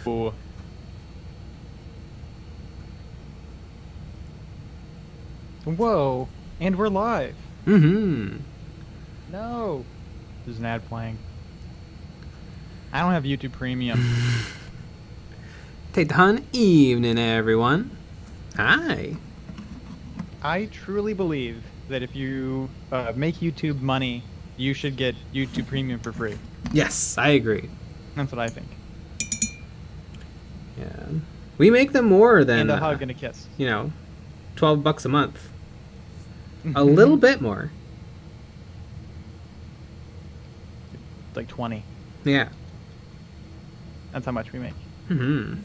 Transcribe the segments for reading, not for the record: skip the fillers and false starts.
Ooh. Whoa. And we're live. Mm-hmm. No. There's an ad playing. I don't have YouTube Premium. Take the hun evening, everyone. Hi. I truly believe that if you make YouTube money, you should get YouTube Premium for free. Yes, I agree. That's what I think. Yeah. We make them more than... And a hug and a kiss. You know, $12 a month. A little bit more. Like 20. Yeah. That's how much we make. Mm-hmm.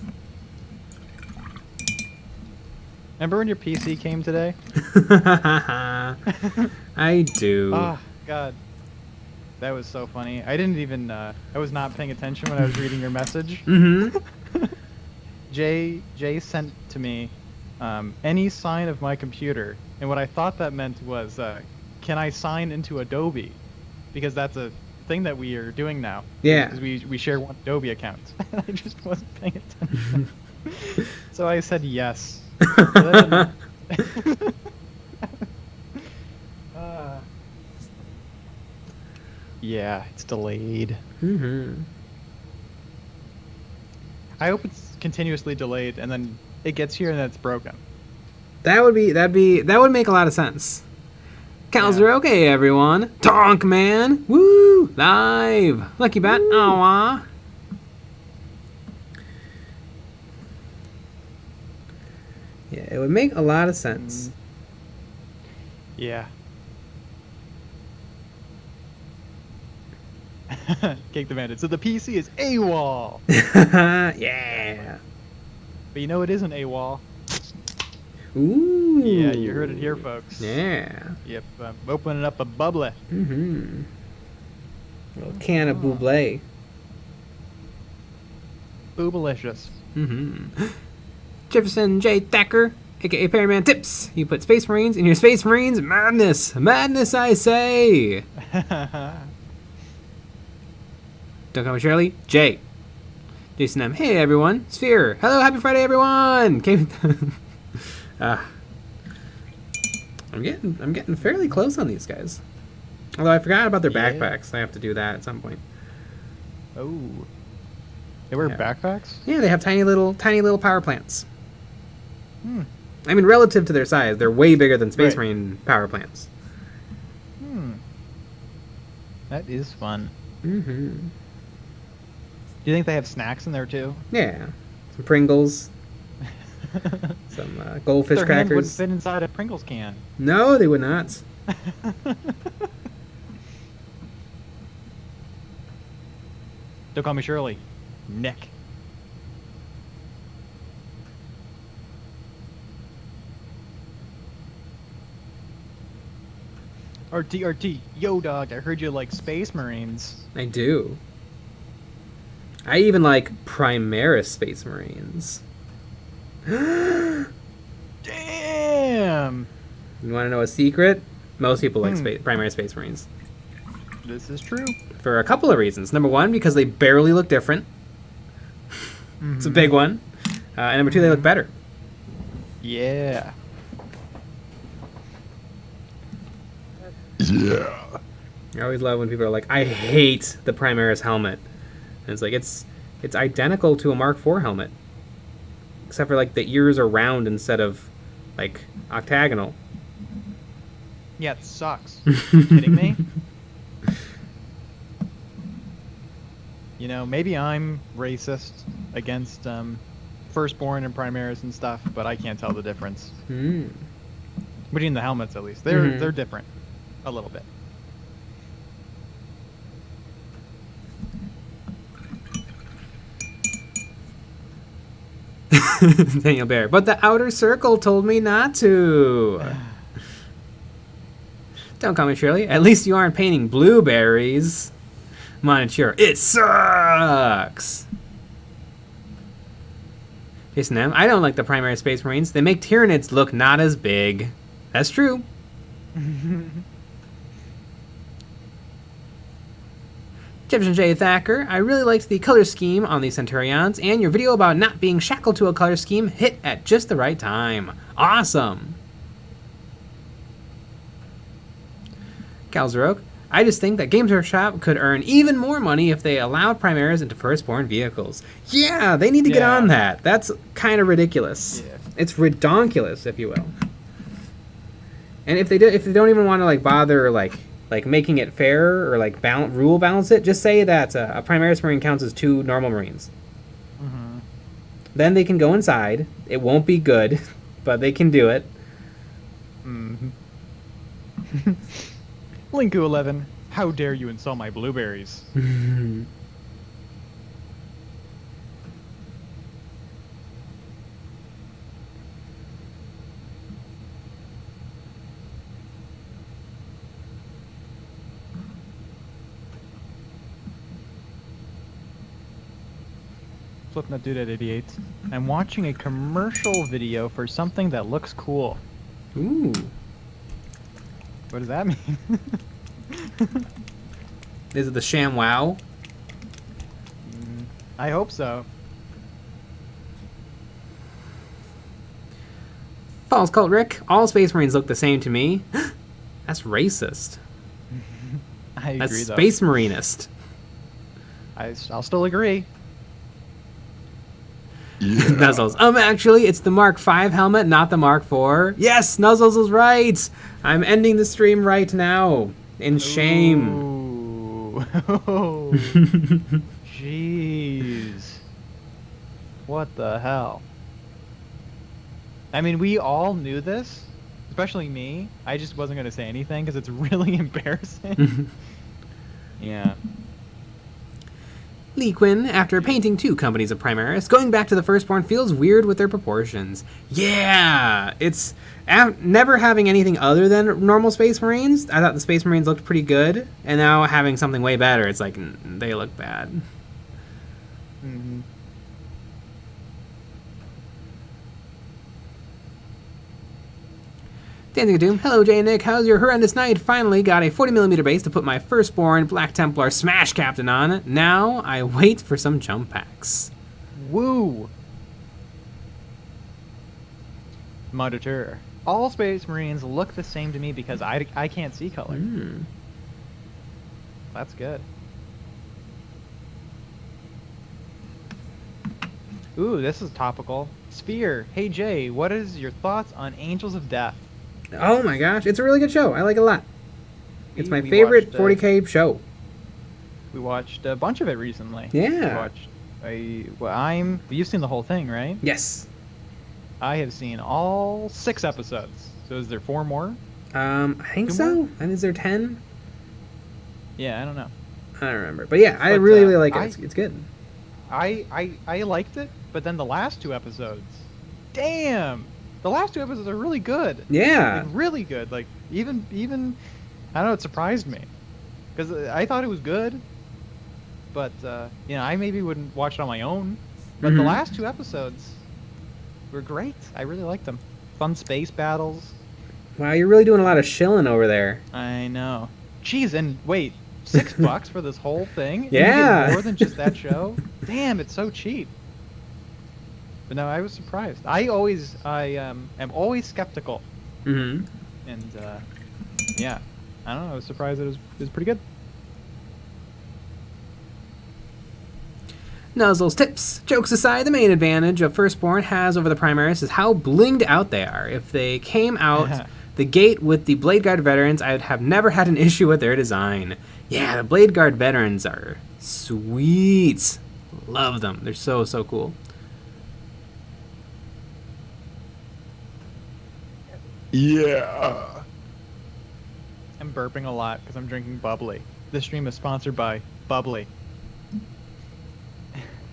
Remember when your PC came today? I do. Oh, God. That was so funny. I didn't even, I was not paying attention when I was reading your message. Mm-hmm. Jay sent to me any sign of my computer. And what I thought that meant was, can I sign into Adobe? Because that's a thing that we are doing now. Yeah. Because we share one Adobe account. I just wasn't paying attention. So I said yes. Yeah, it's delayed. Mm-hmm. I hope it's continuously delayed and then it gets here and then it's broken. That would make a lot of sense. Cows are okay, everyone. Donk man. Woo! Live. Lucky bat. Aw. Yeah, it would make a lot of sense. Yeah. Cake the Bandit. So the PC is AWOL. Yeah. But you know it isn't AWOL. Ooh. Yeah, you heard it here, folks. Yeah. Yep, I'm opening up a bubbly. Mm-hmm. A little can of buble. Boobalicious. Mm-hmm. Jefferson J. Thacker, aka Perryman Tips. You put Space Marines in your Space Marines madness. Madness, I say. Don't call me Shirley. Jay. Jason M. Hey everyone. Sphere. Hello, happy Friday, everyone. I'm getting fairly close on these guys. Although I forgot about their backpacks. I have to do that at some point. Oh. They wear backpacks? Yeah, they have tiny little power plants. Hmm. I mean, relative to their size, they're way bigger than Space Marine power plants. Hmm. That is fun. Mm-hmm. Do you think they have snacks in there too? Yeah. Some Pringles. Some goldfish Their hand would crackers. fit inside a Pringles can. No, they would not. Don't call me Shirley. Nick. RT, yo dog, I heard you like Space Marines. I do. I even like Primaris Space Marines. Damn! You want to know a secret? Most people like Primaris Space Marines. This is true. For a couple of reasons. Number one, because they barely look different. It's a big one. And number two, they look better. Yeah. Yeah. I always love when people are like, I hate the Primaris helmet. And it's like, it's identical to a Mark IV helmet. Except for, like, the ears are round instead of, like, octagonal. Yeah, it sucks. Are you kidding me? You know, maybe I'm racist against Firstborn and Primaris and stuff, but I can't tell the difference. Between the helmets, at least. They're different. A little bit. Daniel Bear. But the outer circle told me not to. Don't call me Shirley. At least you aren't painting blueberries. Monitor. It sucks. Jason M. I don't like the Primary Space Marines. They make Tyranids look not as big. That's true. Division J Thacker, I really liked the color scheme on the Centurions, and your video about not being shackled to a color scheme hit at just the right time. Awesome. Calzeroke, I just think that Games Workshop could earn even more money if they allowed Primaris into firstborn vehicles. Yeah, they need to get on that. That's kind of ridiculous. Yeah. It's redonkulous, if you will. And if they don't even want to like bother like making it fair or like rule balance it, just say that a Primaris Marine counts as 2 normal Marines. Mm-hmm. Then they can go inside. It won't be good, but they can do it. Mm-hmm. Linku11, how dare you insult my blueberries? Flipnut Dude at 88. I'm watching a commercial video for something that looks cool. Ooh. What does that mean? Is it the ShamWow? I hope so. False Cult Rick, all Space Marines look the same to me. That's racist. I agree, That's Space Marinist. I'll still agree. Yeah. Nuzzles. Actually, it's the Mark V helmet, not the Mark IV. Yes, Nuzzles is right. I'm ending the stream right now. In shame. Ooh. Jeez. What the hell? I mean, we all knew this, especially me. I just wasn't going to say anything because it's really embarrassing. Yeah. Lee Quinn, after painting 2 companies of Primaris, going back to the firstborn feels weird with their proportions. Yeah! It's never having anything other than normal Space Marines. I thought the Space Marines looked pretty good, and now having something way better, it's like, they look bad. Mm-hmm. Dancing Doom, hello Jay and Nick, how's your horrendous night? Finally got a 40mm base to put my firstborn Black Templar Smash Captain on. Now I wait for some jump packs. Woo! Monitor. All Space Marines look the same to me because I can't see color. That's good. Ooh, this is topical. Sphere, hey Jay, what is your thoughts on Angels of Death? Oh my gosh, it's a really good show. I like it a lot. It's my favorite 40K show. We watched a bunch of it recently. Yeah. You've seen the whole thing, right? Yes. I have seen all 6 episodes. So is there 4 more? I think so. And is there 10? Yeah, I don't know. I don't remember. But yeah, I really like it. It's good. I liked it, but then the last 2 episodes, damn! The last 2 episodes are really good. Yeah. Like, really good. Like, even, I don't know, it surprised me. Because I thought it was good, but, I maybe wouldn't watch it on my own. But the last 2 episodes were great. I really liked them. Fun space battles. Wow, you're really doing a lot of shilling over there. I know. Jeez, and wait, $6 for this whole thing? Yeah. You get more than just that show? Damn, it's so cheap. But no, I was surprised. I am always skeptical. Mm-hmm. And yeah, I don't know. I was surprised it was pretty good. Nuzzles tips. Jokes aside, the main advantage of Firstborn has over the Primaris is how blinged out they are. If they came out the gate with the Blade Guard veterans, I would have never had an issue with their design. Yeah, the Blade Guard veterans are sweet. Love them. They're so cool. Yeah. I'm burping a lot because I'm drinking bubbly. This stream is sponsored by Bubbly.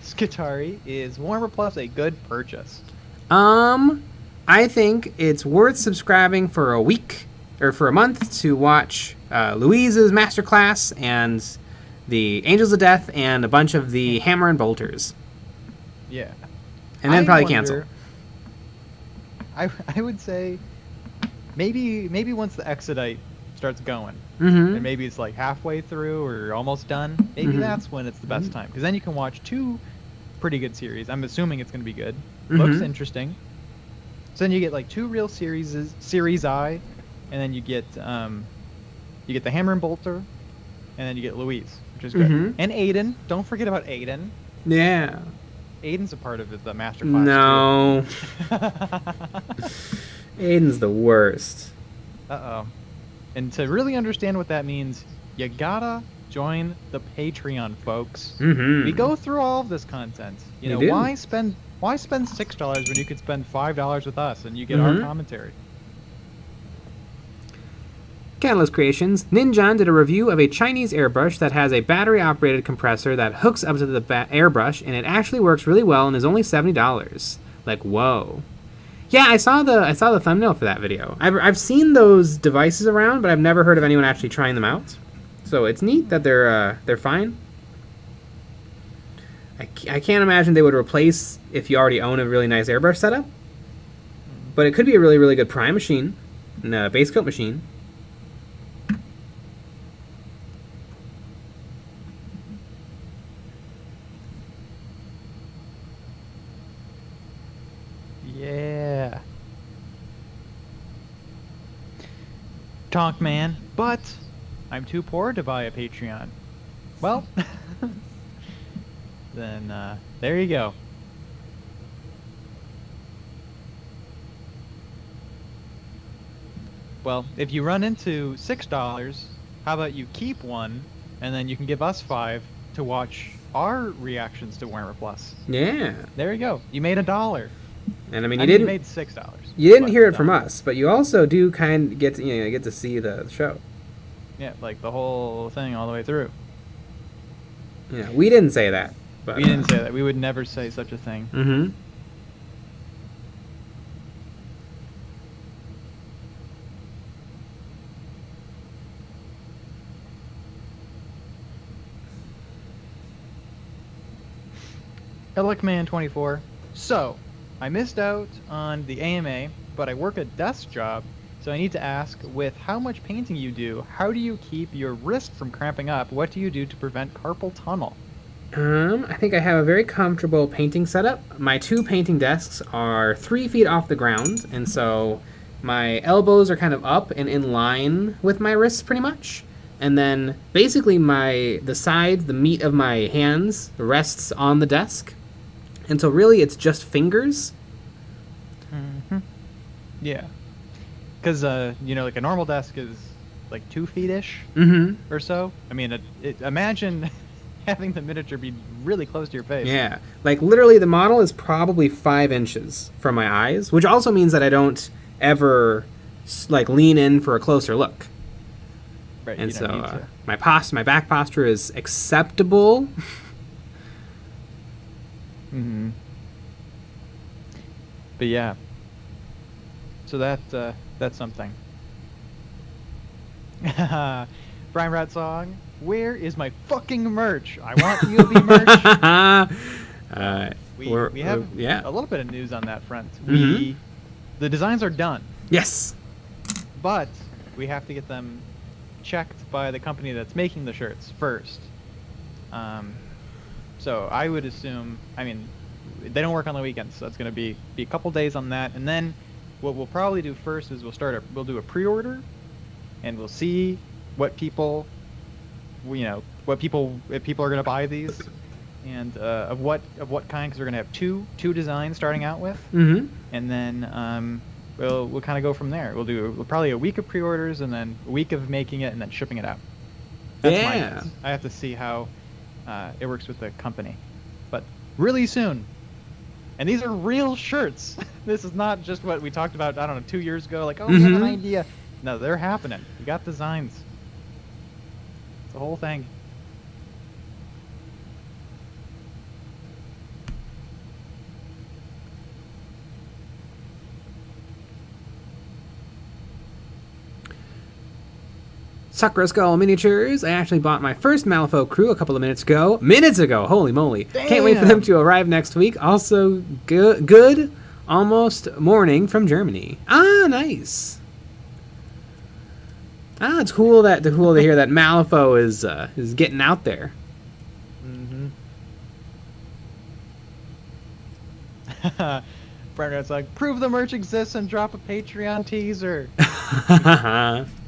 Skitari, is Warhammer Plus a good purchase? I think it's worth subscribing for a week or for a month to watch Louise's masterclass and the Angels of Death and a bunch of the Hammer and Bolters. Yeah. And then probably cancel. I would say maybe once the Exodite starts going. Mm-hmm. And maybe it's like halfway through or almost done. Maybe that's when it's the best time. Because then you can watch 2 pretty good series. I'm assuming it's going to be good. Looks interesting. So then you get like 2 real series I, and then you get the Hammer and Bolter, and then you get Louise, which is good. And Aiden. Don't forget about Aiden. Yeah. Aiden's a part of the master No. class Aiden's the worst. Uh-oh. And to really understand what that means, you gotta join the Patreon, folks. We go through all of this content. You know, why spend $6 when you could spend $5 with us and you get our commentary? Catalyst Creations. Ninjan did a review of a Chinese airbrush that has a battery-operated compressor that hooks up to the airbrush, and it actually works really well and is only $70. Like, whoa. Yeah, I saw the thumbnail for that video. I've seen those devices around, but I've never heard of anyone actually trying them out. So it's neat that they're fine. I can't imagine they would replace if you already own a really nice airbrush setup. But it could be a really, really good prime machine and a base coat machine. Yeah. Tonk man, but I'm too poor to buy a Patreon. Well, then there you go. Well, if you run into $6, how about you keep one, and then you can give us 5 to watch our reactions to Warhammer Plus. Yeah. There you go. You made $1. And I mean, you made $6. You didn't hear it from us, but you also do kind of get to see the show. Yeah, like the whole thing all the way through. Yeah, we didn't say that. But, we didn't say that. We would never say such a thing. Mm-hmm. Elicman24. So, I missed out on the AMA, but I work a desk job, so I need to ask, with how much painting you do, how do you keep your wrist from cramping up? What do you do to prevent carpal tunnel? I think I have a very comfortable painting setup. My 2 painting desks are 3 feet off the ground, and so my elbows are kind of up and in line with my wrists pretty much. And then basically the meat of my hands rests on the desk. And so really it's just fingers. Yeah. Because, like a normal desk is like 2 feet-ish or so. I mean, imagine having the miniature be really close to your face. Yeah. Like literally the model is probably 5 inches from my eyes, which also means that I don't ever like lean in for a closer look. Right. And so my back posture is acceptable. But yeah. So that's something. Brian Rat Song, where is my fucking merch? I want UOB merch. We have a little bit of news on that front. The designs are done. Yes. But we have to get them checked by the company that's making the shirts first. So I would assume, I mean, they don't work on the weekends, so it's going to be a couple days on that. And then what we'll probably do first is we'll do a pre-order, and we'll see what people, if people are going to buy these, and of what kind, because we're going to have two designs starting out with. And then we'll kind of go from there. We'll do probably a week of pre-orders, and then a week of making it, and then shipping it out. That's my guess. I have to see how it works with the company, but really soon. And these are real shirts. This is not just what we talked about, I don't know, 2 years ago, like, oh, we have an idea. No, they're happening. We got designs. It's the whole thing. Sakura Skull Miniatures. I actually bought my first Malifaux crew a couple of minutes ago. Holy moly. Damn. Can't wait for them to arrive next week. Also, good almost morning from Germany. Ah, nice. Ah, it's cool to hear that Malifaux is getting out there. Mm-hmm. Brendan's like, prove the merch exists and drop a Patreon teaser.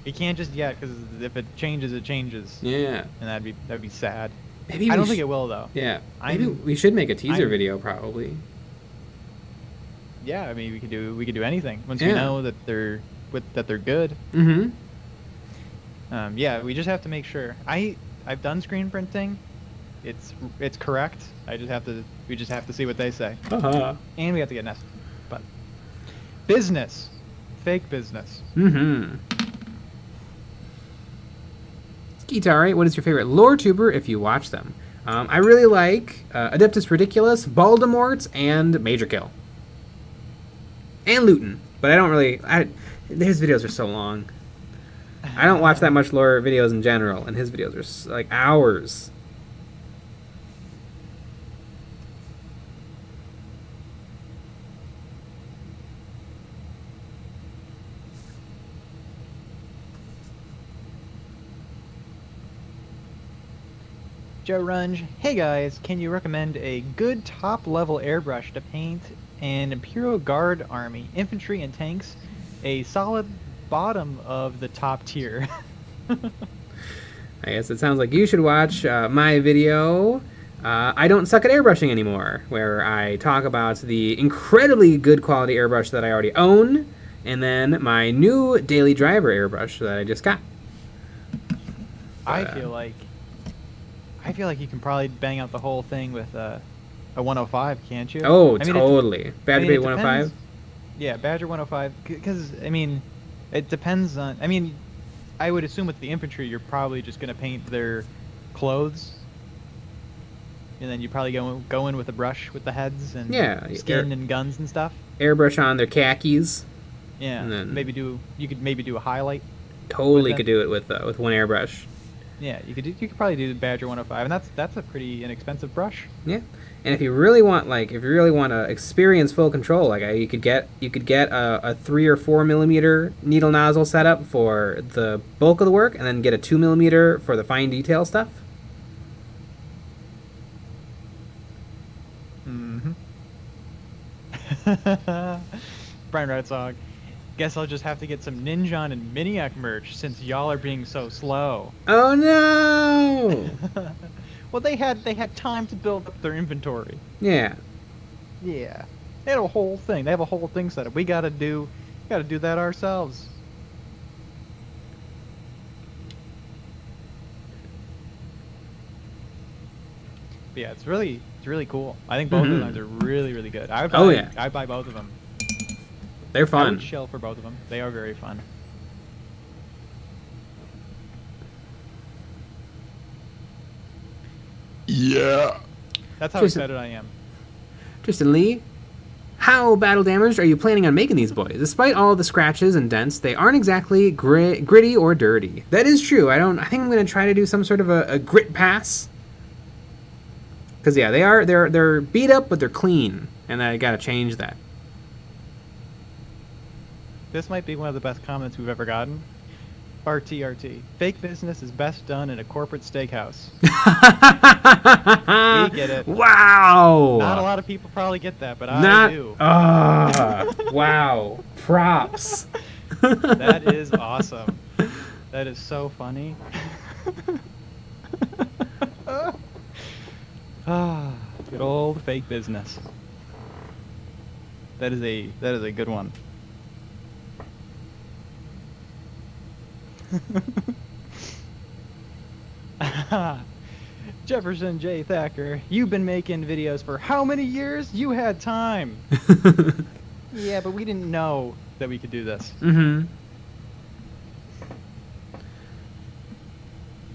We can't just yet, because if it changes, it changes. Yeah. And that'd be sad. Maybe I don't think it will though. Yeah. Maybe we should make a teaser video probably. Yeah, I mean we could do anything once we know that they're good. Mm-hmm. Yeah, we just have to make sure. I've done screen printing. It's correct. We just have to see what they say. And we have to get nested. But business. Fake business. Mm-hmm. Guitar, what is your favorite lore tuber if you watch them? I really like Adeptus Ridiculous, Baldemort, and Major Kill. And Luton. But I don't really... his videos are so long. I don't watch that much lore videos in general, and his videos are like hours. Joe Runge, hey guys, can you recommend a good top-level airbrush to paint an Imperial Guard army, infantry and tanks, a solid bottom of the top tier? I guess it sounds like you should watch my video, I Don't Suck at Airbrushing Anymore, where I talk about the incredibly good quality airbrush that I already own, and then my new daily driver airbrush that I just got. I feel like you can probably bang out the whole thing with a 105, can't you? Oh, I mean, totally. Badger Bait 105? Yeah, Badger 105. Because, I mean, it depends on... I mean, I would assume with the infantry, you're probably just going to paint their clothes. And then you probably go in with a brush with the heads and skin and guns and stuff. Airbrush on their khakis. Yeah, and then you could maybe do a highlight. Totally could do it with one airbrush. Yeah, you could probably do the Badger 105, and that's a pretty inexpensive brush. Yeah, and if you really want to experience full control, you could get a 3 or 4 millimeter needle nozzle setup for the bulk of the work, and then get a 2 millimeter for the fine detail stuff. Mm-hmm. Brian Redsog. Guess I'll just have to get some Ninjon and Miniac merch since y'all are being so slow. Oh no! Well, they had time to build up their inventory. Yeah. Yeah. They had a whole thing. They have a whole thing set up. We gotta do that ourselves. But yeah, it's really cool. I think both of them are really, really good. I'd buy both of them. They're fun. I would shell for both of them. They are very fun. Yeah. That's how excited I am. Tristan Lee, how battle damaged are you planning on making these boys? Despite all the scratches and dents, they aren't exactly gritty or dirty. That is true. I think I'm going to try to do some sort of a grit pass. Because yeah, they're beat up, but they're clean, and I got to change that. This might be one of the best comments we've ever gotten. RT. Fake business is best done in a corporate steakhouse. We get it. Wow. Not a lot of people probably get that, but I do. Wow. Props. That is awesome. That is so funny. Good old fake business. That is a good one. Jefferson J. Thacker, you've been making videos for how many years? You had time. Yeah, but we didn't know that we could do this.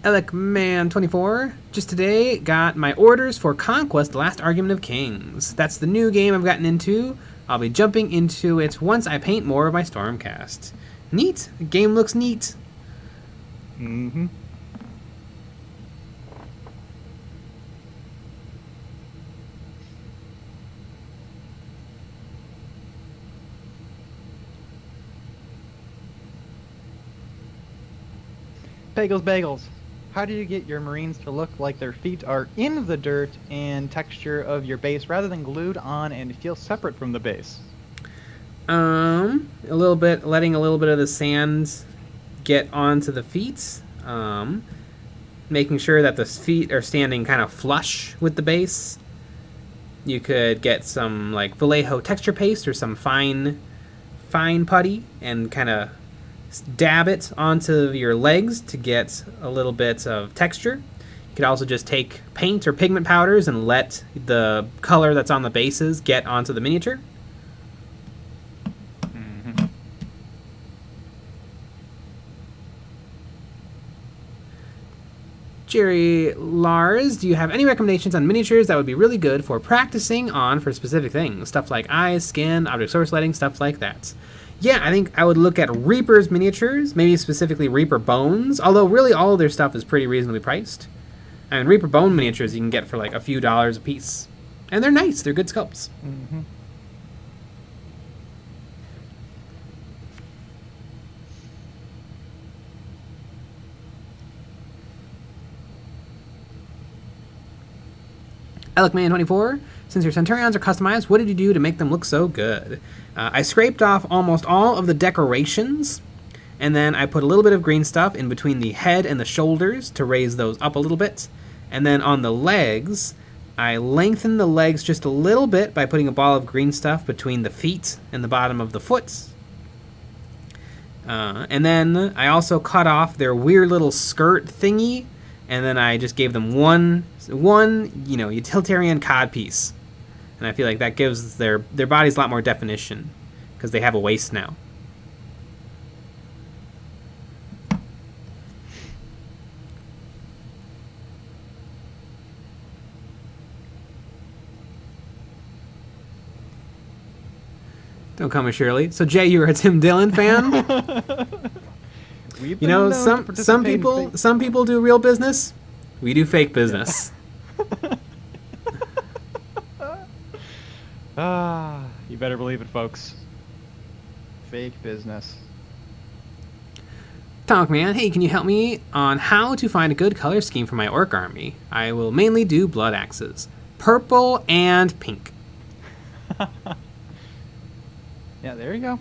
Elecman24, just today got my orders for Conquest: The Last Argument of Kings. That's the new game I've gotten into. I'll be jumping into it once I paint more of my Stormcast. Neat. The game looks neat. Mm-hmm. Fagels Bagels, how do you get your Marines to look like their feet are in the dirt and texture of your base rather than glued on and feel separate from the base? A little bit, letting a little bit of the sand get onto the feet. Making sure that the feet are standing kind of flush with the base. You could get some like Vallejo texture paste or some fine putty and kind of dab it onto your legs to get a little bit of texture. You could also just take paint or pigment powders and let the color that's on the bases get onto the miniature. Jerry Lars, do you have any recommendations on miniatures that would be really good for practicing on for specific things? Stuff like eyes, skin, object source lighting, stuff like that. Yeah, I think I would look at Reaper's miniatures, maybe specifically Reaper Bones, although really all of their stuff is pretty reasonably priced. I mean, Reaper Bone miniatures you can get for like a few dollars a piece. And they're nice, they're good sculpts. Mm-hmm. ElecMan24, since your Centurions are customized, what did you do to make them look so good? I scraped off almost all of the decorations, and then I put a little bit of green stuff in between the head and the shoulders to raise those up a little bit. And then on the legs, I lengthened the legs just a little bit by putting a ball of green stuff between the feet and the bottom of the foot. And then I also cut off their weird little skirt thingy, and then I just gave them one utilitarian cod piece. And I feel like that gives their bodies a lot more definition, because they have a waist now. Don't call me Shirley. So Jay, you're a Tim Dillon fan? You know, some people do real business. We do fake business. You better believe it, folks. Fake business. Talk Man, hey, can you help me on how to find a good color scheme for my orc army? I will mainly do blood axes. Purple and pink. Yeah, there you go.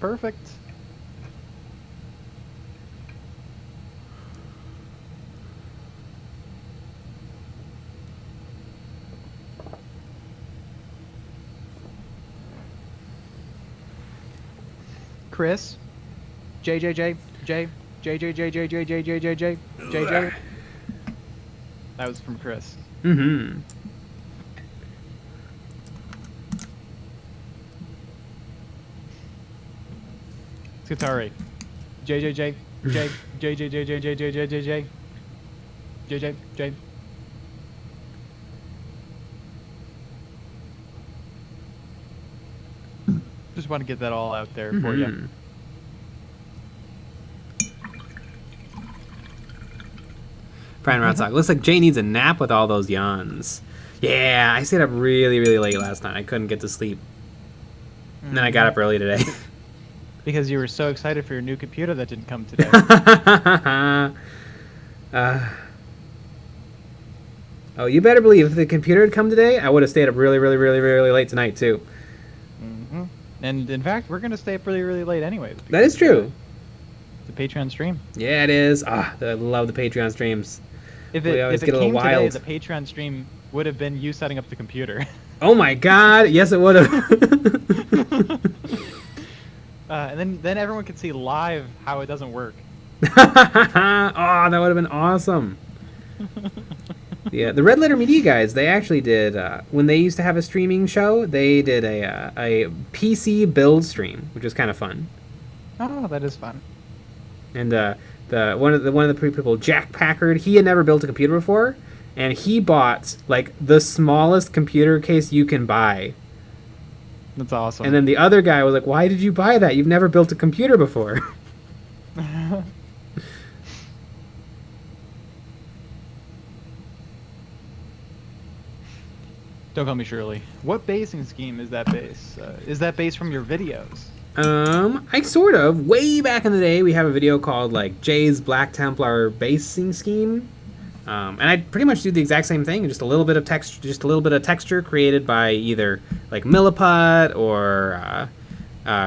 Perfect. Chris, JJJ. That was from Chris. Mm-hmm. Skitari. JJJ. JJJ. Just want to get that all out there for you. Brian Rodsock, looks like Jay needs a nap with all those yawns. Yeah, I stayed up really, really late last night. I couldn't get to sleep. And then I got up early today. Because you were so excited for your new computer that didn't come today. Oh, you better believe if the computer had come today, I would have stayed up really, really, really, really late tonight, too. Mm-hmm. And in fact, we're going to stay up really, really late anyways. That is true. The Patreon stream. Yeah, it is. I love the Patreon streams. If it came today, the Patreon stream would have been you setting up the computer. Oh my god, yes it would have. And then everyone could see live how it doesn't work. Oh, that would have been awesome. Yeah, the Red Letter Media guys, they actually did, when they used to have a streaming show, they did a PC build stream, which was kind of fun. Oh, that is fun. And one of the people, Jack Packard, he had never built a computer before, and he bought like the smallest computer case you can buy. That's awesome. And then the other guy was like, "Why did you buy that? You've never built a computer before." Don't call me Shirley. What basing scheme is that base? Is that base from your videos? I sort of. Way back in the day, we have a video called like Jay's Black Templar basing scheme, and I pretty much do the exact same thing, just a little bit of texture created by either like Milliput or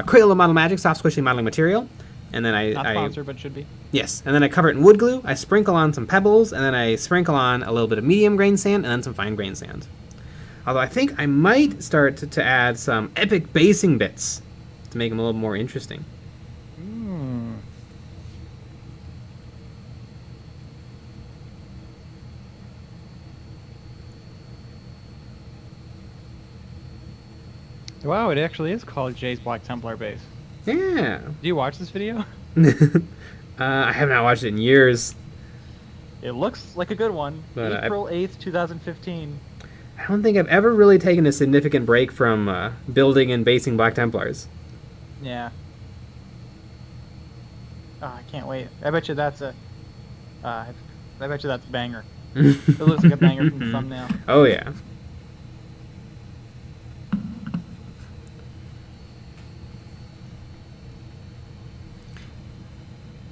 Cradle of Model Magic, soft squishy modeling material, and then not sponsored, but should be. Yes, and then I cover it in wood glue. I sprinkle on some pebbles, and then I sprinkle on a little bit of medium grain sand, and then some fine grain sand. Although I think I might start to add some epic basing bits to make them a little more interesting. Wow, it actually is called Jay's Black Templar base. Yeah. Do you watch this video? I have not watched it in years. It looks like a good one. But April 8th, 2015. I don't think I've ever really taken a significant break from building and basing Black Templars. Yeah. Oh, I can't wait. I bet you that's a... I bet you that's a banger. It looks like a banger from the thumbnail. Oh, yeah.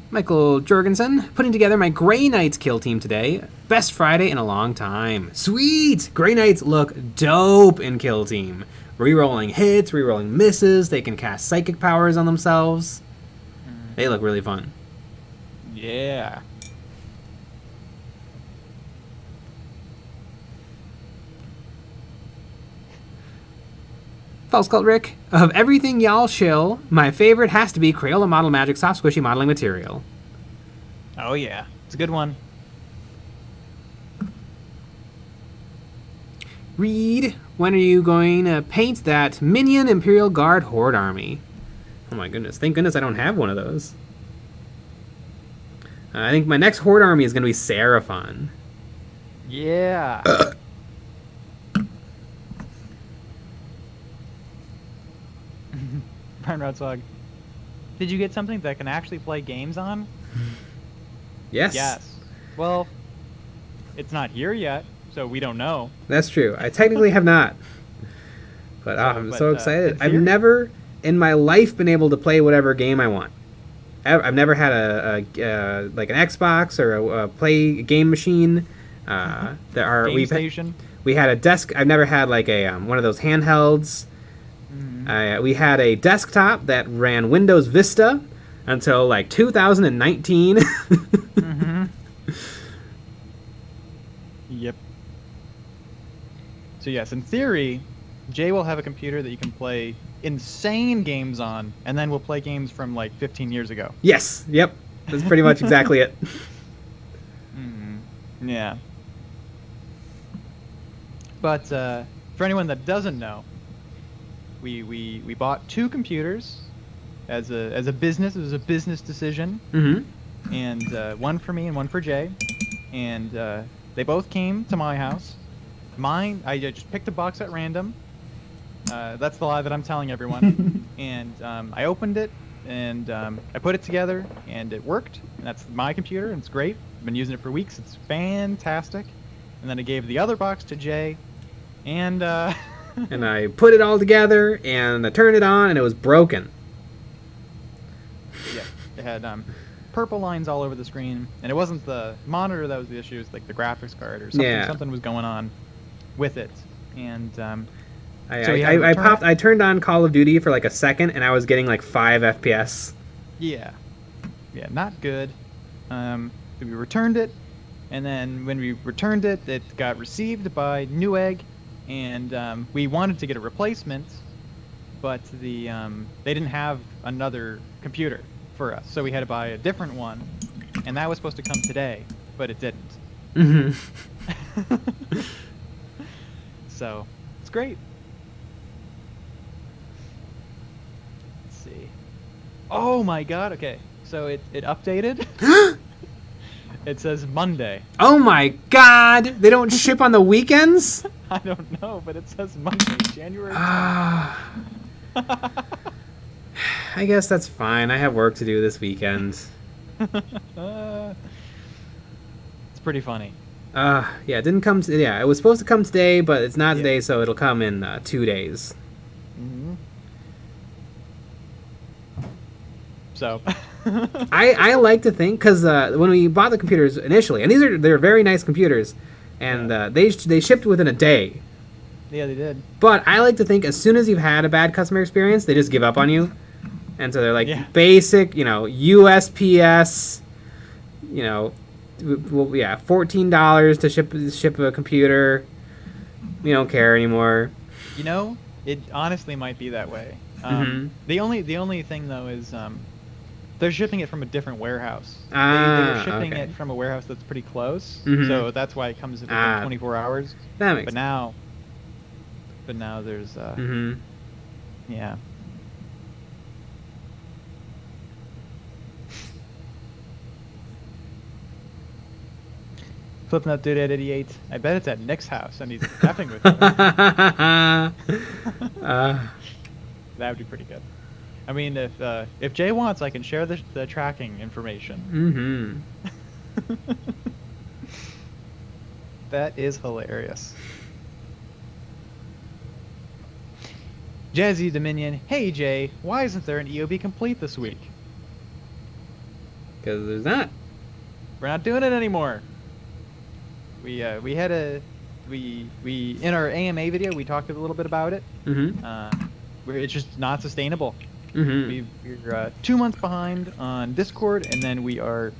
Michael Jorgensen, putting together my Grey Knights kill team today. Best Friday in a long time. Sweet! Grey Knights look dope in kill team. Rerolling hits, rerolling misses, they can cast psychic powers on themselves. They look really fun. Yeah. False Cult Rick, of everything y'all shill, my favorite has to be Crayola Model Magic Soft Squishy Modeling Material. Oh yeah, it's a good one. Reed, when are you going to paint that Minion Imperial Guard Horde Army? Oh my goodness, thank goodness I don't have one of those. I think my next Horde Army is going to be Seraphon. Yeah. Brian Rodsog, did you get something that can actually play games on? Yes. Yes. Well, it's not here yet, so we don't know. That's true. I technically have not. But I'm so excited. I've never in my life been able to play whatever game I want. I've never had a like an Xbox or a play game machine. There are Game station. We had a desk. I've never had like a one of those handhelds. We had a desktop that ran Windows Vista until like 2019. Yep. So yes, in theory, Jay will have a computer that you can play insane games on, and then we'll play games from like 15 years ago. Yes. Yep. That's pretty much exactly it. Yeah. But for anyone that doesn't know, we bought 2 computers as a business. It was a business decision, and one for me and one for Jay, and they both came to my house. Mine, I just picked a box at random. That's the lie that I'm telling everyone. And I opened it, and I put it together, and it worked. And that's my computer, and it's great. I've been using it for weeks. It's fantastic. And then I gave the other box to Jay, and and I put it all together, and I turned it on, and it was broken. Yeah, it had purple lines all over the screen, and it wasn't the monitor that was the issue. It was like the graphics card or something. Yeah. Something was going on with it, and I turned on Call of Duty for like a second, and I was getting like 5 FPS. Yeah, not good. We returned it, and then when we returned it, it got received by Newegg, and we wanted to get a replacement, but they didn't have another computer for us, so we had to buy a different one, and that was supposed to come today, but it didn't. So it's great. Let's see. Oh my god, okay. So it updated. It says Monday. Oh my god! They don't ship on the weekends? I don't know, but it says Monday, January 10th. I guess that's fine. I have work to do this weekend. It's pretty funny. Yeah, it didn't come. It was supposed to come today, but it's not today, so it'll come in 2 days. So. I like to think, because when we bought the computers initially, and they're very nice computers, and they shipped within a day. Yeah, they did. But I like to think as soon as you've had a bad customer experience, they just give up on you. And so they're like, Yeah. basic, USPS, $14 to ship a computer. We don't care anymore. It honestly might be that way. Mm-hmm. The only thing though is they're shipping it from a different warehouse. They were shipping it from a warehouse that's pretty close, so that's why it comes within 24 hours. That makes sense. But now there's yeah. Flipping that dude at 88. I bet it's at Nick's house and he's effing with him. That would be pretty good. I mean, if Jay wants, I can share the tracking information. Mm-hmm. That is hilarious. Jazzy Dominion. Hey Jay, why isn't there an EOB complete this week? Because there's not. We're not doing it anymore. We had in our AMA video we talked a little bit about it. Mm-hmm. Where it's just not sustainable. Mm-hmm. We're 2 months behind on Discord, and then we are,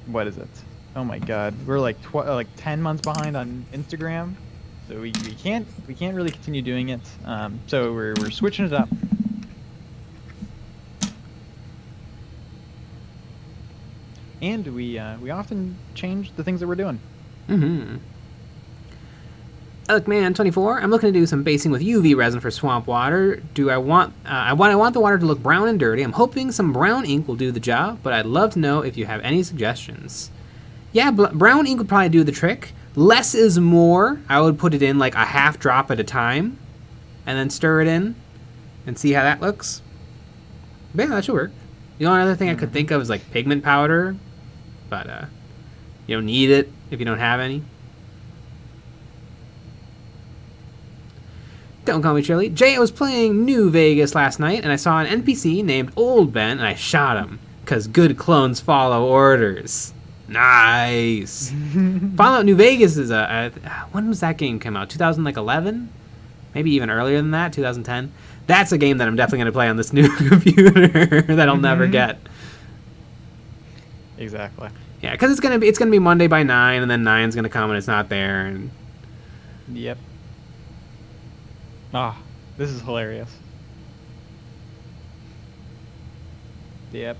what is it? Oh my God, we're like 10 months behind on Instagram. So we can't really continue doing it. So we're switching it up. And we often change the things that we're doing. Mm-hmm. Elkman24, I'm looking to do some basing with UV resin for swamp water. I want the water to look brown and dirty. I'm hoping some brown ink will do the job, but I'd love to know if you have any suggestions. Yeah, brown ink would probably do the trick. Less is more. I would put it in like a half drop at a time, and then stir it in, and see how that looks. But yeah, that should work. The only other thing I could think of is like pigment powder, but you don't need it if you don't have any. Don't call me Shirley. Jay, I was playing New Vegas last night, and I saw an NPC named Old Ben, and I shot him, because good clones follow orders. Nice. Fallout New Vegas is when was that game come out? 2011? Maybe even earlier than that, 2010. That's a game that I'm definitely going to play on this new computer that I'll never get. Exactly. Yeah, because it's gonna be Monday by 9, and then 9's gonna come and it's not there. And yep. Ah, this is hilarious. Yep.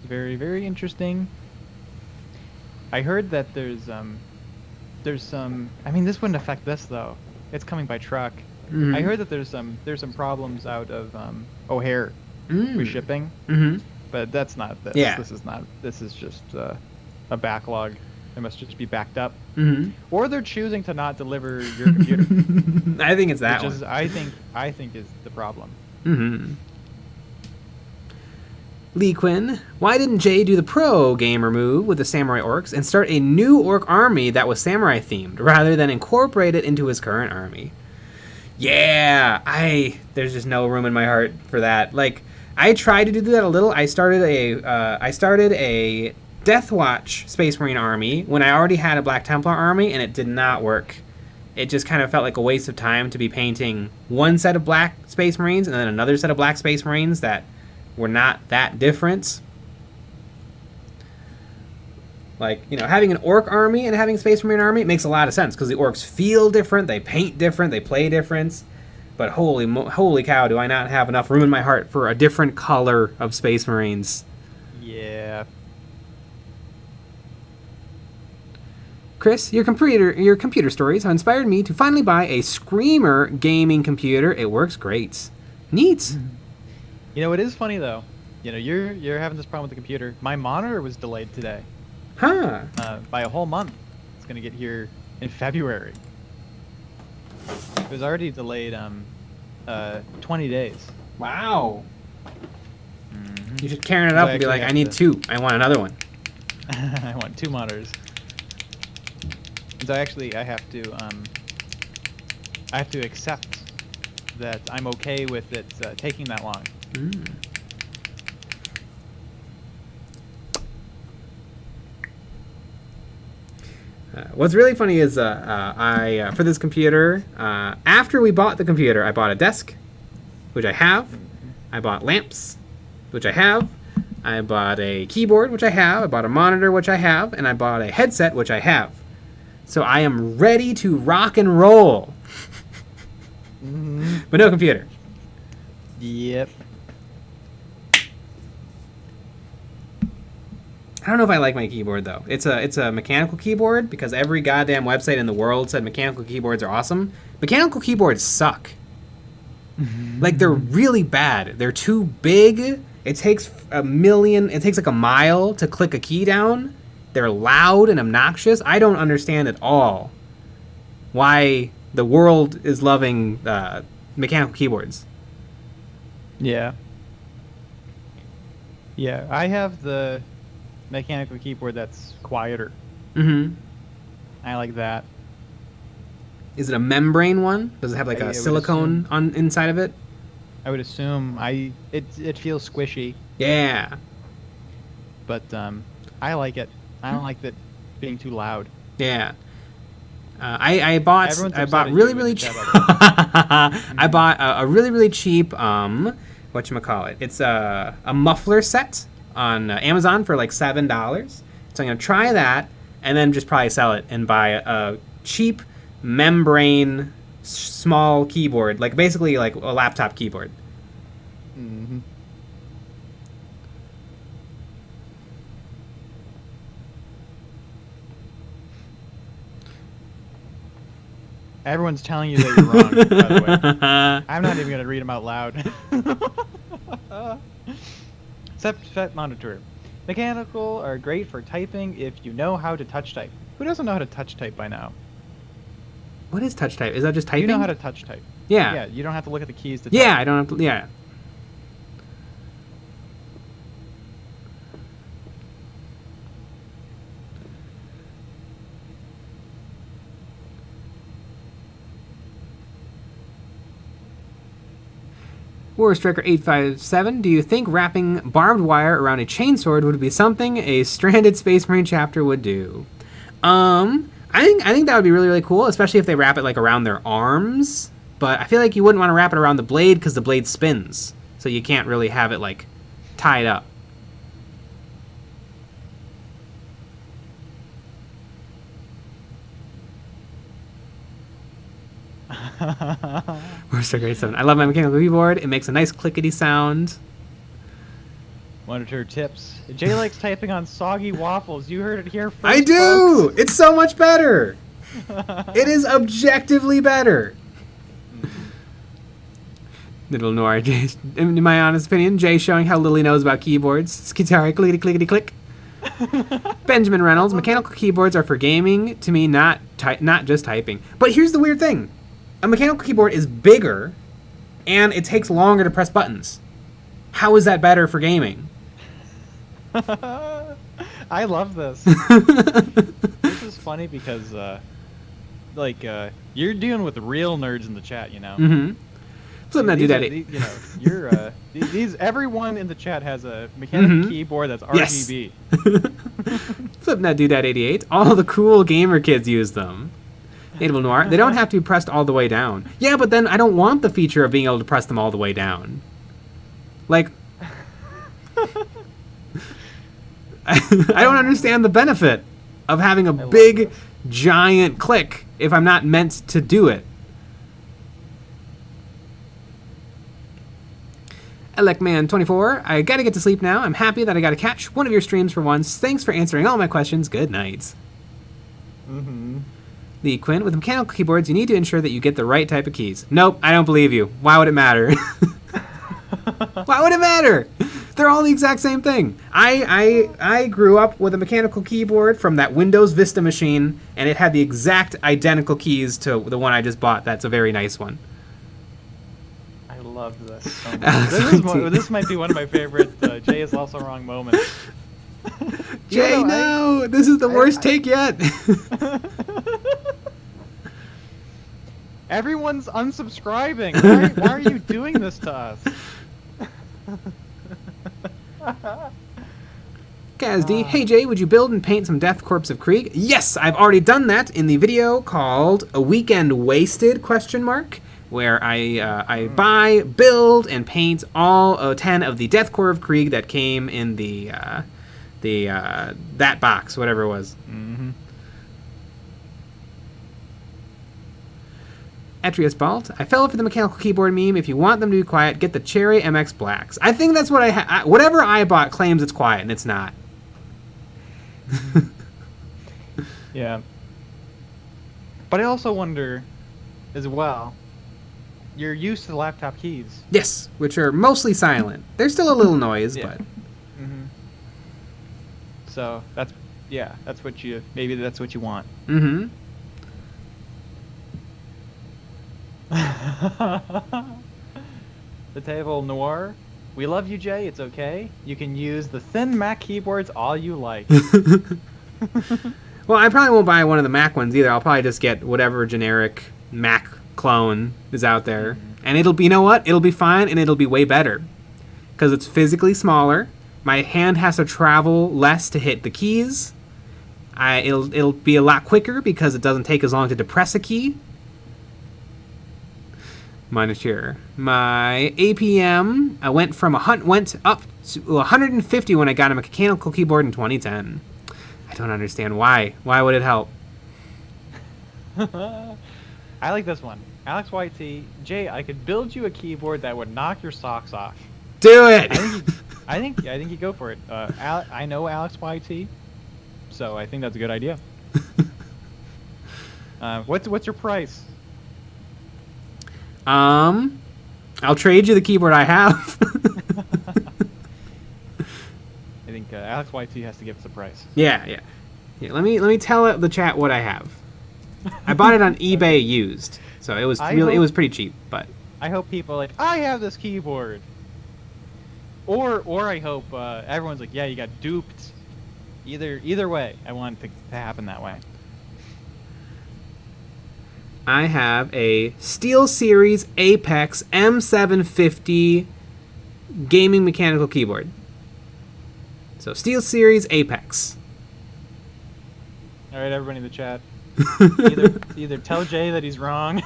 Very, very interesting. I heard that there's some. I mean, this wouldn't affect this though. It's coming by truck. I heard that there's some problems out of O'Hare with shipping. But that's not this. Yeah. This is just a backlog. It must just be backed up. Or they're choosing to not deliver your computer. I think it's that which one. Is, I think is the problem. Lee Quinn, why didn't Jay do the pro gamer move with the samurai orcs and start a new orc army that was samurai themed rather than incorporate it into his current army? Yeah, there's just no room in my heart for that. Like, I tried to do that a little. I started a Deathwatch Space Marine army when I already had a Black Templar army, and it did not work. It just kind of felt like a waste of time to be painting one set of Black Space Marines and then another set of Black Space Marines that were not that different. Like, having an orc army and having a Space Marine army makes a lot of sense because the orcs feel different, they paint different, they play different. But holy cow, do I not have enough room in my heart for a different color of Space Marines. Yeah. Chris, your computer stories have inspired me to finally buy a Screamer gaming computer. It works great. Neat. It is funny though. You're having this problem with the computer. My monitor was delayed today. Huh. By a whole month. It's gonna get here in February. It was already delayed 20 days. Wow. You should Karen it up and be like, I need two. I want another one. I want 2 monitors. So I have to accept that I'm okay with it taking that long. What's really funny is I for this computer, after we bought the computer, I bought a desk, which I have. I bought lamps, which I have. I bought a keyboard, which I have. I bought a monitor, which I have. And I bought a headset, which I have. So I am ready to rock and roll. But no computer. Yep. I don't know if I like my keyboard though. It's a mechanical keyboard because every goddamn website in the world said mechanical keyboards are awesome. Mechanical keyboards suck. Like they're really bad. They're too big. It takes like a mile to click a key down. They're loud and obnoxious. I don't understand at all why the world is loving mechanical keyboards. Yeah. Yeah, I have the mechanical keyboard that's quieter. I like that. Is it a membrane one? Does it have like a silicone on inside of it? I would assume. It feels squishy. Yeah. But I like it. I don't like that being too loud. Yeah. I bought really cheap. I bought a really cheap whatchamacallit. It's a muffler set on Amazon for like $7. So I'm gonna try that and then just probably sell it and buy a cheap membrane small keyboard, like basically like a laptop keyboard. Everyone's telling you that you're wrong, by the way. I'm not even going to read them out loud. Set monitor. Mechanical are great for typing if you know how to touch type. Who doesn't know how to touch type by now? What is touch type? Is that just typing? You know how to touch type. Yeah. Yeah, you don't have to look at the keys to type. Yeah, I don't have to, yeah. War Striker 857, do you think wrapping barbed wire around a chainsword would be something a stranded Space Marine chapter would do? I think that would be really cool, especially if they wrap it like around their arms. But I feel like you wouldn't want to wrap it around the blade because the blade spins, so you can't really have it like tied up. War Striker 857. I love my mechanical keyboard. It makes a nice clickety sound. Monitor tips. Jay likes typing on soggy waffles. You heard it here first. I do! Folks. It's so much better! It is objectively better. Little Noir, Jay, in my honest opinion, Jay showing how little he knows about keyboards. Skitari, clickety clickety click. Benjamin Reynolds, mechanical keyboards are for gaming, to me, not just typing. But here's the weird thing. A mechanical keyboard is bigger, and it takes longer to press buttons. How is that better for gaming? I love this. This is funny because, you're dealing with real nerds in the chat, you know? Mm-hmm. Flip that dude, you know, you're everyone in the chat has a mechanical keyboard that's RGB. Yes. Flip that dude at 88. All the cool gamer kids use them. Native Noir. They don't have to be pressed all the way down. Yeah, but then I don't want the feature of being able to press them all the way down. Like, I don't understand the benefit of having a big, giant click if I'm not meant to do it. Elecman24, I gotta get to sleep now. I'm happy that I got to catch one of your streams for once. Thanks for answering all my questions. Good night. The Quinn, with mechanical keyboards, you need to ensure that you get the right type of keys. Nope, I don't believe you. Why would it matter? Why would it matter? They're all the exact same thing. I grew up with a mechanical keyboard from that Windows Vista machine, and it had the exact identical keys to the one I just bought. That's a very nice one. I love this so much. This might be one of my favorite Jay is also wrong moments. Jay, no! This is the worst take yet. Everyone's unsubscribing. Why are you doing this to us? Gazdy, hey Jay, would you build and paint some Death Corps of Krieg? Yes, I've already done that in the video called A Weekend Wasted, ? Where I buy, build, and paint all 10 of the Death Corps of Krieg that came in the that box, whatever it was. Mm-hmm. Etrius Balt, I fell for the mechanical keyboard meme. If you want them to be quiet, get the Cherry MX Blacks. I think that's what whatever I bought claims it's quiet, and it's not. Yeah. But I also wonder, as well, you're used to the laptop keys. Yes, which are mostly silent. There's still a little noise, Yeah. but... Mm-hmm. So, that's what you, maybe that's what you want. Mm-hmm. The Table Noir. We love you, Jay. It's okay. You can use the thin Mac keyboards all you like. Well, I probably won't buy one of the Mac ones either. I'll probably just get whatever generic Mac clone is out there. Mm-hmm. And it'll be, you know what? It'll be fine, and it'll be way better. Because it's physically smaller. My hand has to travel less to hit the keys. It'll be a lot quicker because it doesn't take as long to depress a key. Monitor. My APM went up to 150 when I got a mechanical keyboard in 2010. I don't understand why. Why would it help? I like this one. Alex YT. Jay, I could build you a keyboard that would knock your socks off. Do it! I think you go for it. I know Alex YT, so I think that's a good idea. What's your price? I'll trade you the keyboard I have. I think Alex YT has to give us a price. Yeah. Let me tell the chat what I have. I bought it on eBay used, so it was it was pretty cheap. But I hope people are like, I have this keyboard. Or I hope everyone's like, yeah, you got duped. Either way, I want it to happen that way. I have a SteelSeries Apex M750 gaming mechanical keyboard. So SteelSeries Apex. All right, everybody in the chat. Either tell Jay that he's wrong.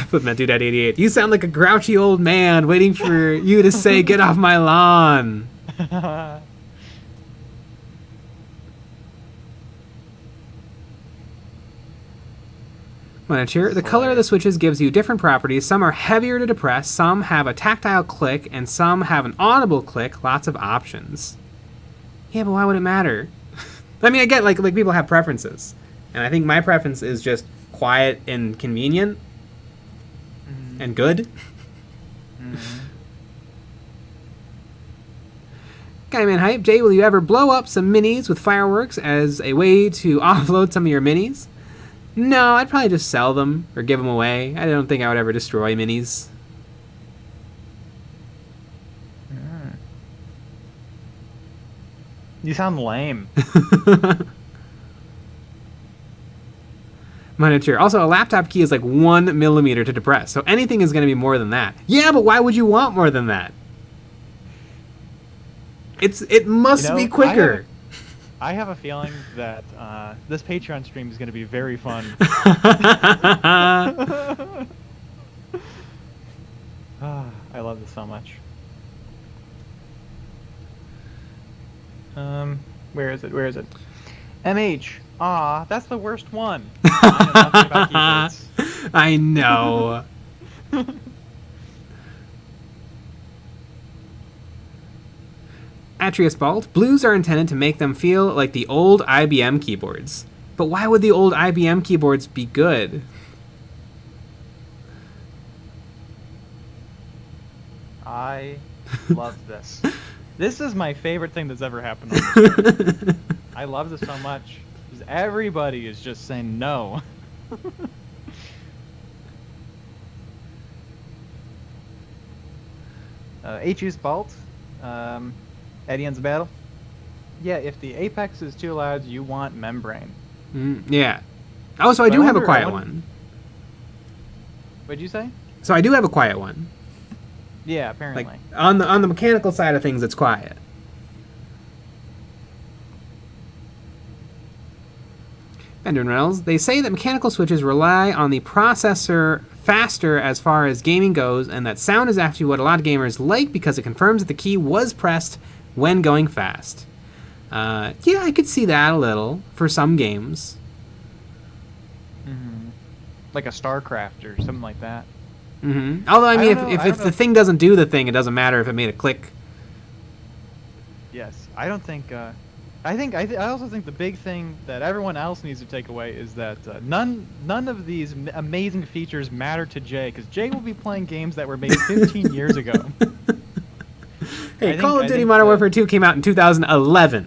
Put that dude at 88. You sound like a grouchy old man waiting for you to say, "Get off my lawn." Monitor. The color of the switches gives you different properties. Some are heavier to depress, some have a tactile click, and some have an audible click. Lots of options. Yeah, but why would it matter? I mean, I get like people have preferences, and I think my preference is just quiet and convenient. And good. Guyman Hype. Jay, will you ever blow up some minis with fireworks as a way to offload some of your minis? No, I'd probably just sell them or give them away. I don't think I would ever destroy minis. You sound lame. Monitor. Also, a laptop key is like 1 millimeter to depress, so anything is going to be more than that. Yeah, but why would you want more than that? It must be quicker. I have a feeling that this Patreon stream is going to be very fun. I love this so much. Where is it? MH. Aw, that's the worst one. I know nothing about keyboards. I know. Atrius Balt. Blues are intended to make them feel like the old IBM keyboards. But why would the old IBM keyboards be good? I love this. This is my favorite thing that's ever happened on this show. I love this so much. Because everybody is just saying no. HU's Balt. EonsOfBattle. Yeah, if the Apex is too loud, you want membrane. Yeah. Oh, so I do have a quiet one. What'd you say? So I do have a quiet one. Yeah, apparently. Like on the mechanical side of things, it's quiet. Benjamin Reynolds, they say that mechanical switches rely on the processor faster as far as gaming goes, and that sound is actually what a lot of gamers like because it confirms that the key was pressed when going fast. Yeah, I could see that a little for some games. Mm-hmm. Like a StarCraft or something like that. Mm-hmm. Although, I mean, if the thing doesn't do the thing, it doesn't matter if it made a click. Yes, I don't think... I also think the big thing that everyone else needs to take away is that none of these amazing features matter to Jay, because Jay will be playing games that were made 15 years ago. Hey, Call of Duty Modern Warfare 2 came out in 2011.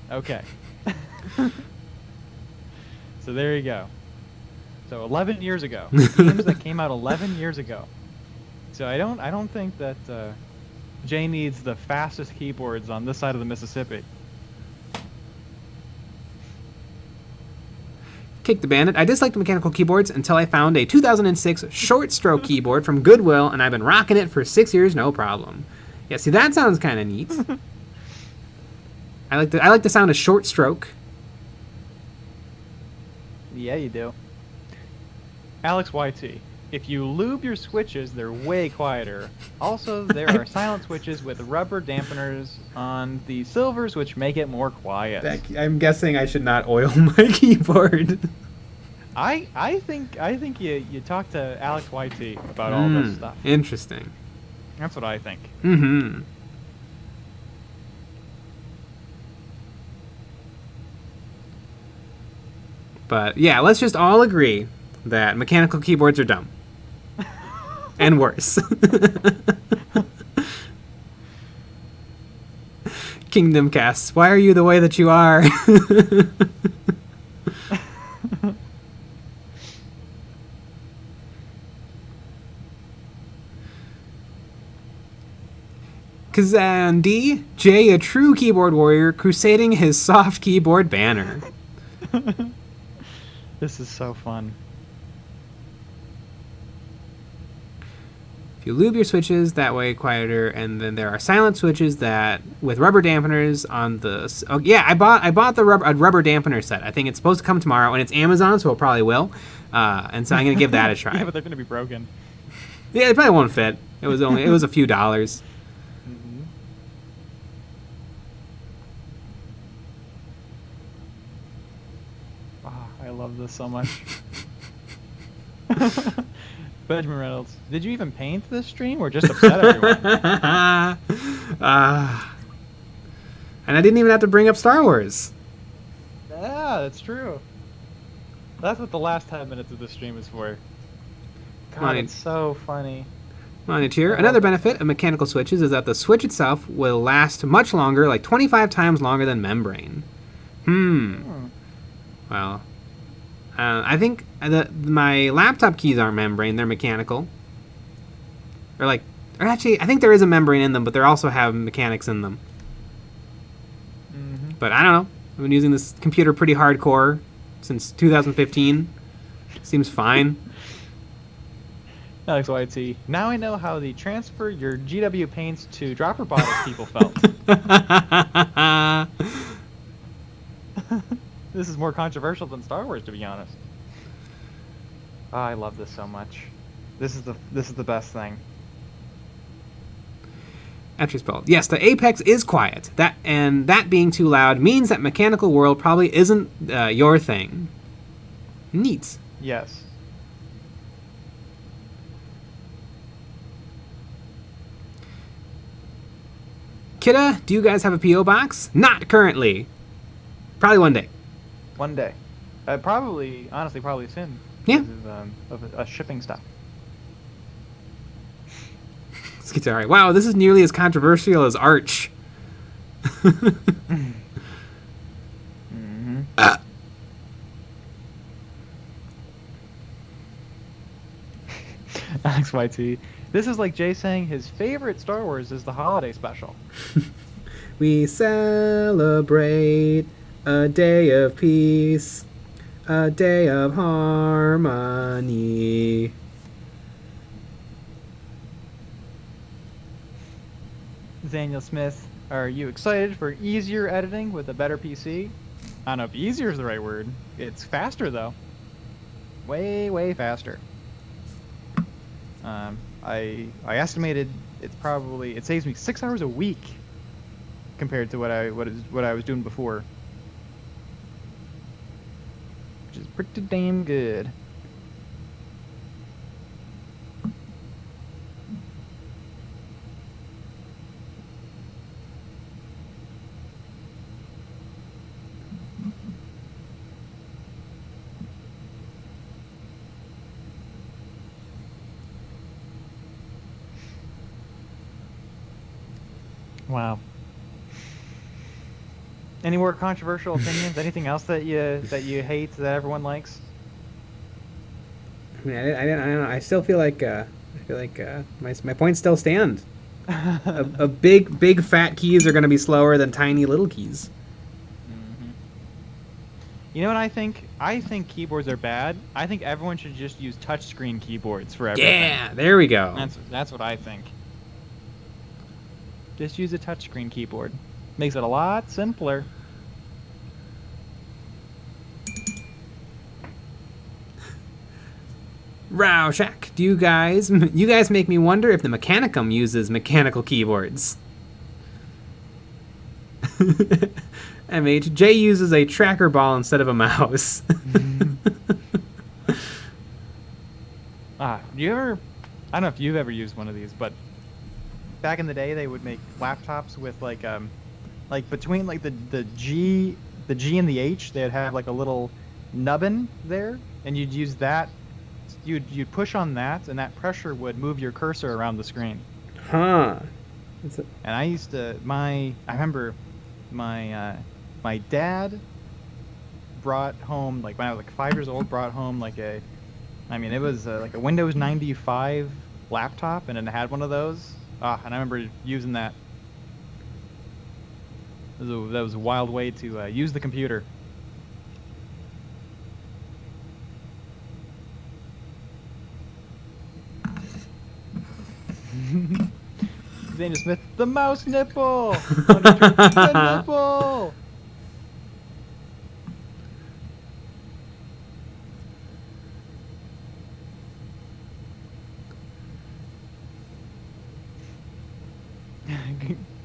Okay. So there you go. So 11 years ago. Games that came out 11 years ago. So I don't think that Jay needs the fastest keyboards on this side of the Mississippi. Kick the Bandit. I disliked mechanical keyboards until I found a 2006 short stroke keyboard from Goodwill, and I've been rocking it for 6 years, no problem. Yeah, see, that sounds kind of neat. I like the sound of short stroke. Yeah, you do. Alex YT. If you lube your switches, they're way quieter. Also, there are silent switches with rubber dampeners on the silvers, which make it more quiet. I'm guessing I should not oil my keyboard. I think you talk to Alex YT about all this stuff. Interesting. That's what I think. Mm-hmm. But yeah, let's just all agree that mechanical keyboards are dumb. And worse. Kingdom Casts, why are you the way that you are? Kazan D, Jay, a true keyboard warrior, crusading his soft keyboard banner. This is so fun. If you lube your switches, that way quieter, and then there are silent switches that with rubber dampeners on the. Oh yeah, I bought a rubber dampener set. I think it's supposed to come tomorrow, and it's Amazon, so it probably will. And so I'm gonna give that a try. Yeah, but they're gonna be broken. Yeah, it probably won't fit. It was a few dollars. Mm-hmm. Oh, I love this so much. Benjamin Reynolds, did you even paint this stream or just upset everyone? And I didn't even have to bring up Star Wars. Yeah, that's true. That's what the last 10 minutes of the stream is for. God, it's so funny. Monitor. Another benefit of mechanical switches is that the switch itself will last much longer, like 25 times longer than membrane. Well, I think my laptop keys aren't membrane; they're mechanical. Or actually, I think there is a membrane in them, but they also have mechanics in them. Mm-hmm. But I don't know. I've been using this computer pretty hardcore since 2015. Seems fine. Alex YT. Now I know how the transfer your GW paints to dropper bottles people felt. This is more controversial than Star Wars, to be honest. Oh, I love this so much. This is the best thing. Spelled. Yes, the Apex is quiet. That being too loud means that mechanical world probably isn't your thing. Neat. Yes. Kidda, do you guys have a P.O. box? Not currently. Probably one day. One day. Honestly, probably soon. Yeah. Of shipping stuff. This gets alright. Wow, this is nearly as controversial as Arch. Mm-hmm. Alex YT. This is like Jay saying his favorite Star Wars is the holiday special. We celebrate A day of peace. A day of harmony. Daniel Smith, are you excited for easier editing with a better PC? I don't know if easier is the right word. It's faster though. Way faster. I estimated it saves me 6 hours a week compared to what I was doing before, which is pretty damn good. Wow. Any more controversial opinions? Anything else that you hate that everyone likes? I mean, I don't know. I still feel like my points still stand. a big fat keys are going to be slower than tiny little keys. Mm-hmm. You know what I think? I think keyboards are bad. I think everyone should just use touchscreen keyboards for everything. Yeah, there we go. That's what I think. Just use a touchscreen keyboard. Makes it a lot simpler. Rowshack, you guys make me wonder if the Mechanicum uses mechanical keyboards. MH, Jay uses a tracker ball instead of a mouse. I don't know if you've ever used one of these, but back in the day they would make laptops with like between like the G and the H, they'd have like a little nubbin there, and you'd use that. You'd push on that, and that pressure would move your cursor around the screen. Huh. And I used to I remember my dad brought home, like when I was like 5 years old, brought home like it was like a Windows 95 laptop, and it had one of those. And I remember using that. That was a wild way to use the computer. Daniel Smith, the mouse nipple! The nipple!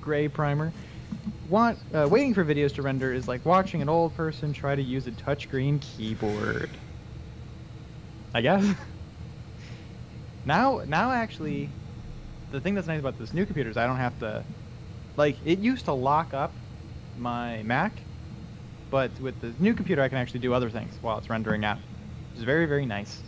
Gray primer. Waiting for videos to render is like watching an old person try to use a touchscreen keyboard. I guess. Now actually, the thing that's nice about this new computer is I don't have to, like, it used to lock up my Mac, but with the new computer I can actually do other things while it's rendering out, which is very, very nice.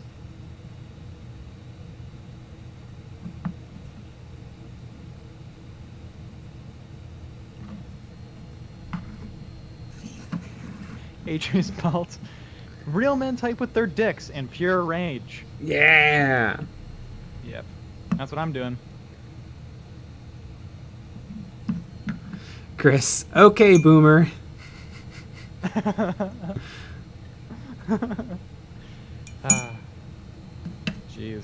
Atreus Balt. Real men type with their dicks in pure rage. Yeah. Yep. That's what I'm doing. Chris, okay, boomer. Jeez.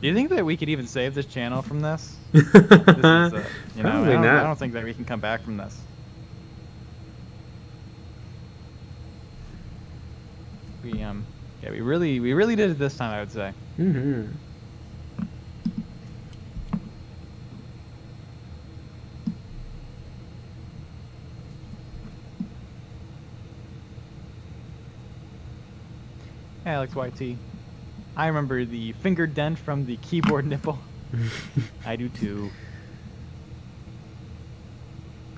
Do you think that we could even save this channel from this? Probably not. I don't think that we can come back from this. We really did it this time, I would say. Mm-hmm. Alex YT. I remember the finger dent from the keyboard nipple. I do too.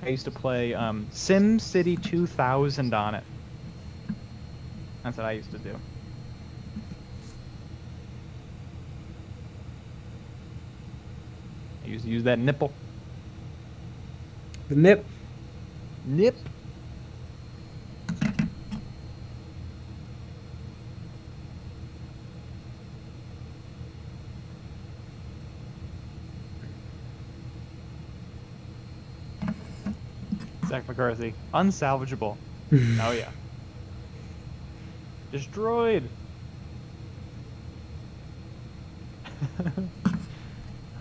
I used to play SimCity 2000 on it. That's what I used to do. I used to use that nipple. The nip. Nip. Zach McCarthy. Unsalvageable. Oh yeah. Destroyed.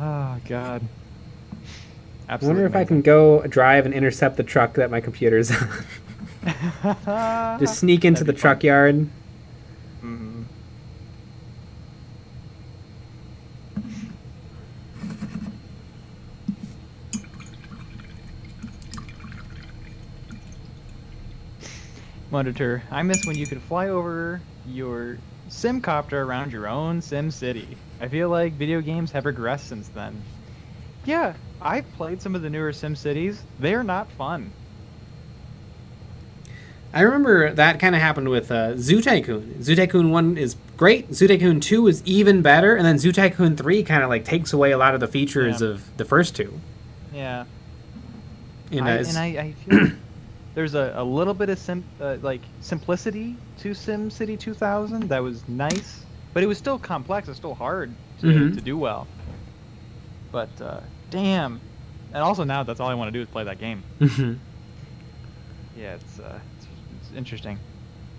Oh god. I Absolutely wonder if I can amazing. go drive and intercept the truck that my computer's on. Just sneak into That'd the be fun. truck yard. Mm-hmm. Monitor, I miss when you could fly over your simcopter around your own sim city. I feel like video games have regressed since then. Yeah, I've played some of the newer sim cities. They're not fun. I remember that kind of happened with Zoo Tycoon. Zoo Tycoon 1 is great. Zoo Tycoon 2 is even better. And then Zoo Tycoon 3 kind of like takes away a lot of the features Yeah. of the first two. Yeah. And, I feel like there's a little bit of simplicity to Sim City 2000 that was nice, but it was still complex. It's still hard to do well. But damn, and also now that's all I want to do is play that game. Yeah, it's interesting.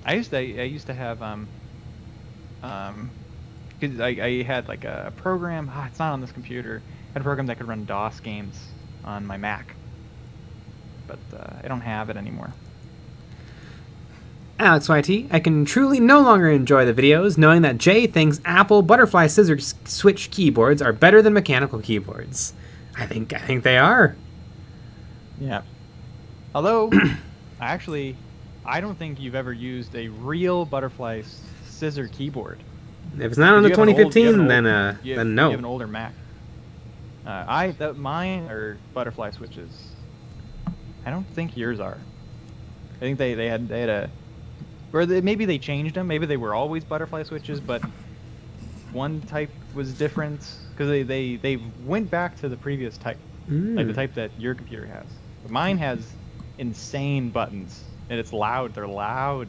I used to have because I had like a program. It's not on this computer. I had a program that could run DOS games on my Mac, but I don't have it anymore. Alex YT, I can truly no longer enjoy the videos knowing that Jay thinks Apple butterfly scissor switch keyboards are better than mechanical keyboards. I think they are. Yeah. Although, I don't think you've ever used a real butterfly scissor keyboard. If it's not on the 2015, then no. You have an older Mac. Mine are butterfly switches. I don't think yours are. I think they had a, or maybe they changed them. Maybe they were always butterfly switches, but one type was different because they went back to the previous type, like the type that your computer has. But mine has insane buttons, and it's loud. They're loud.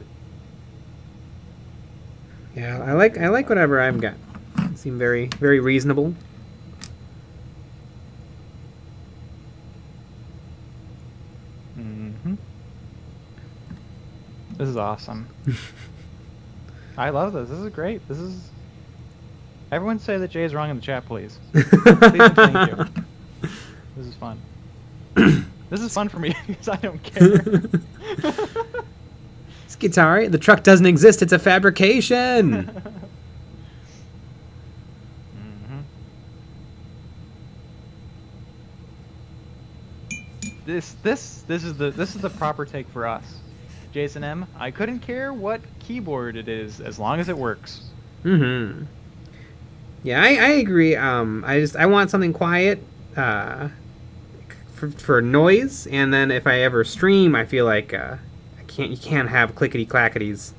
Yeah, I like whatever I've got. They seem very, very reasonable. This is awesome. I love this. This is great. This is. Everyone say that Jay is wrong in the chat, please. Please and thank you. This is fun. This is fun for me because I don't care. Skitari, the truck doesn't exist. It's a fabrication. This is the proper take for us. Jason M, I couldn't care what keyboard it is as long as it works. Yeah, I agree. I want something quiet for noise, and then if I ever stream, I feel like you can't have clickety clackities.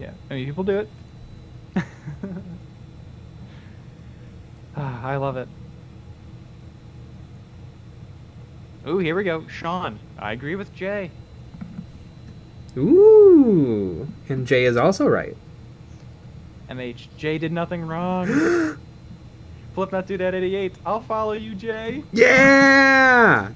Yeah, I mean people do it. I love it. Ooh, here we go. Sean, I agree with Jay. Ooh, and Jay is also right. MH, Jay did nothing wrong. Flip not do that 88. I'll follow you, Jay. Yeah.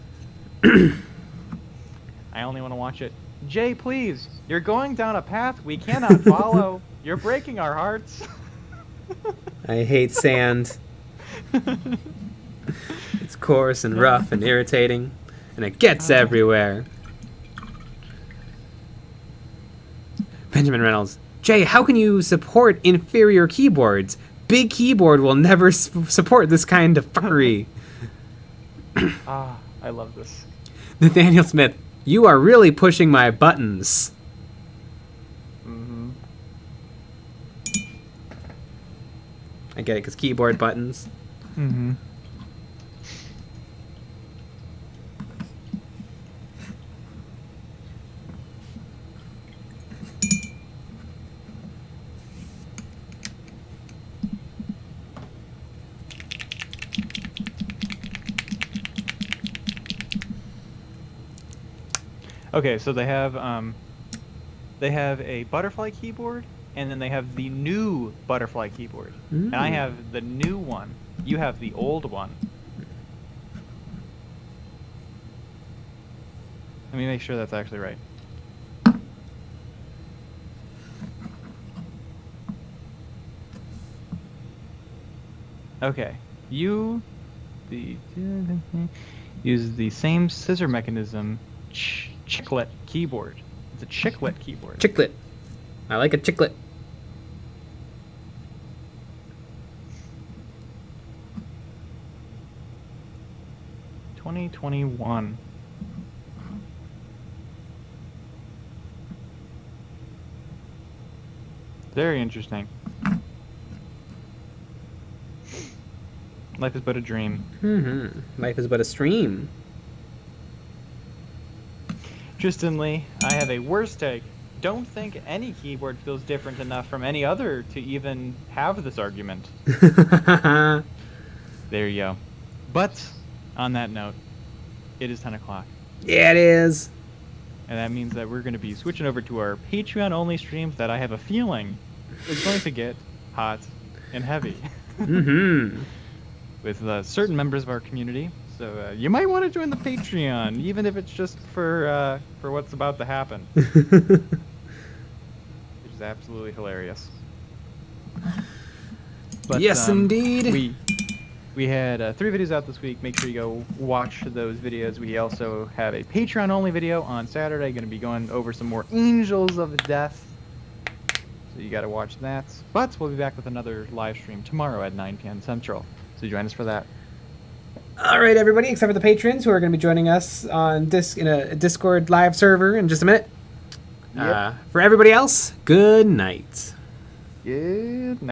I only want to watch it. Jay, please. You're going down a path we cannot follow. You're breaking our hearts. I hate sand. It's coarse and rough and irritating, and it gets everywhere. Benjamin Reynolds. Jay, how can you support inferior keyboards? Big keyboard will never support this kind of fuckery. I love this. Nathaniel Smith, you are really pushing my buttons. I get it, because keyboard buttons. Okay, so they have a butterfly keyboard, and then they have the new butterfly keyboard. And I have the new one. You have the old one. Let me make sure that's actually right. Okay. Use the same scissor mechanism chiclet keyboard. It's a chiclet keyboard. Chiclet. I like a chiclet. $2021. Very interesting. Life is but a dream. Life is but a stream. Interestingly, I have a worse take. Don't think any keyboard feels different enough from any other to even have this argument. There you go. But, on that note, it is 10 o'clock. Yeah, it is. And that means that we're going to be switching over to our Patreon-only streams that I have a feeling is going to get hot and heavy. With certain members of our community. So you might want to join the Patreon, even if it's just for what's about to happen. Which is absolutely hilarious. But, yes, indeed. We had 3 videos out this week. Make sure you go watch those videos. We also have a Patreon-only video on Saturday. Going to be going over some more Angels of Death. So you got to watch that. But we'll be back with another live stream tomorrow at 9 p.m. Central. So join us for that. All right, everybody, except for the patrons who are going to be joining us on in a Discord live server in just a minute. Yep. For everybody else, good night. Good night.